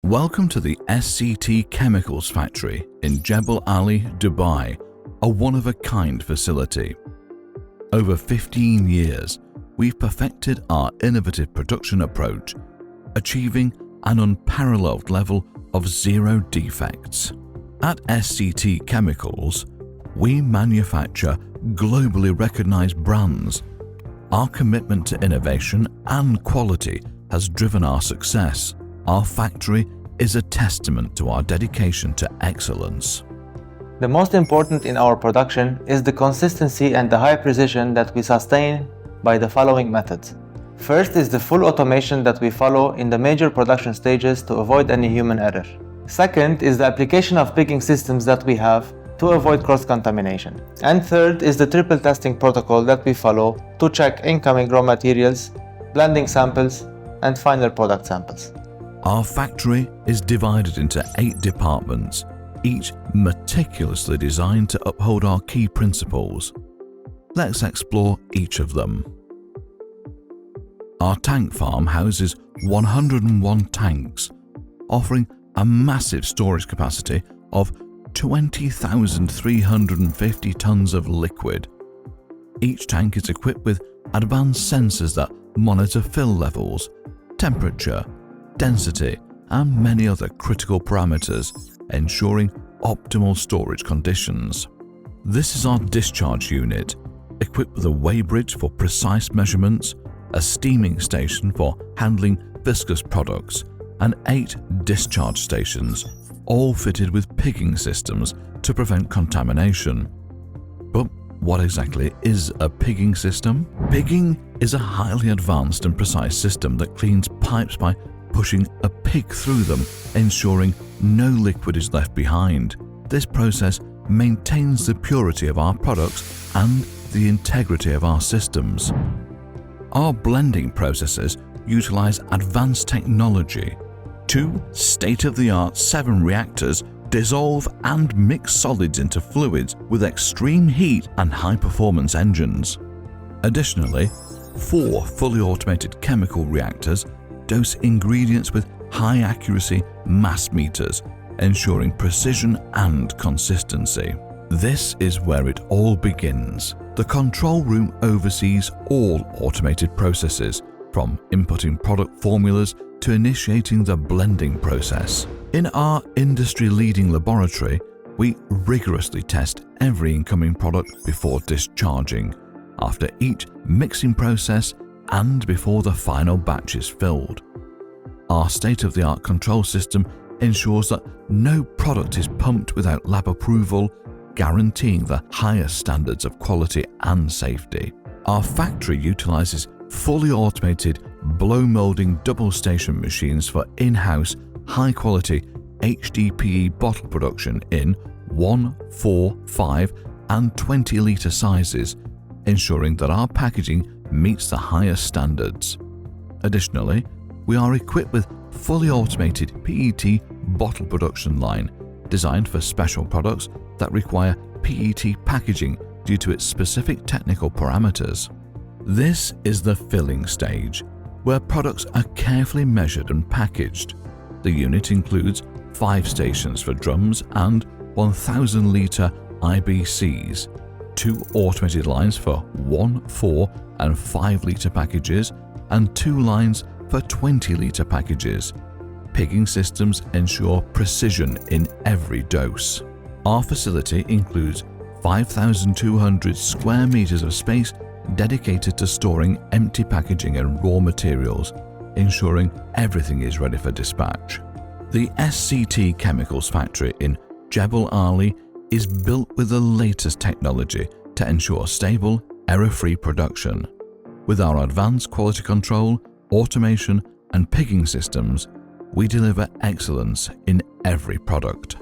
Welcome to the SCT Chemicals Factory in Jebel Ali, Dubai, a one-of-a-kind facility. Over 15 years, we've perfected our innovative production approach, achieving an unparalleled level of zero defects. At SCT Chemicals, we manufacture globally recognized brands. Our commitment to innovation and quality has driven our success. Our factory is a testament to our dedication to excellence. The most important in our production is the consistency and the high precision that we sustain by the following methods. First is the full automation that we follow in the major production stages to avoid any human error. Second is the application of picking systems that we have to avoid cross-contamination. And third is the triple testing protocol that we follow to check incoming raw materials, blending samples, and final product samples. Our factory is divided into 8 departments, each meticulously designed to uphold our key principles. Let's explore each of them. Our tank farm houses 101 tanks, offering a massive storage capacity of 20,350 tons of liquid. Each tank is equipped with advanced sensors that monitor fill levels, temperature, density, and many other critical parameters, ensuring optimal storage conditions. This is our discharge unit, equipped with a weighbridge for precise measurements, a steaming station for handling viscous products, and 8 discharge stations, all fitted with pigging systems to prevent contamination. But what exactly is a pigging system? Pigging is a highly advanced and precise system that cleans pipes by pushing a pig through them, ensuring no liquid is left behind. This process maintains the purity of our products and the integrity of our systems. Our blending processes utilize advanced technology. 2 state-of-the-art 7 reactors dissolve and mix solids into fluids with extreme heat and high-performance engines. Additionally, 4 fully automated chemical reactors dose ingredients with high-accuracy mass meters, ensuring precision and consistency. This is where it all begins. The control room oversees all automated processes, from inputting product formulas to initiating the blending process. In our industry-leading laboratory, we rigorously test every incoming product before discharging, after each mixing process, and before the final batch is filled. Our state-of-the-art control system ensures that no product is pumped without lab approval, guaranteeing the highest standards of quality and safety. Our factory utilizes fully automated blow-molding double-station machines for in-house high-quality HDPE bottle production in 1, 4, 5, and 20-litre sizes, ensuring that our packaging meets the highest standards. Additionally, we are equipped with fully automated PET bottle production line designed for special products that require PET packaging due to its specific technical parameters. This is the filling stage, where products are carefully measured and packaged. The unit includes 5 stations for drums and 1,000-litre IBCs, 2 automated lines for 1, 4, and 5-litre packages, and 2 lines for 20-litre packages. Pigging systems ensure precision in every dose. Our facility includes 5,200 square meters of space dedicated to storing empty packaging and raw materials, ensuring everything is ready for dispatch. The SCT Chemicals Factory in Jebel Ali is built with the latest technology to ensure stable, error-free production. With our advanced quality control, automation, and pigging systems, we deliver excellence in every product.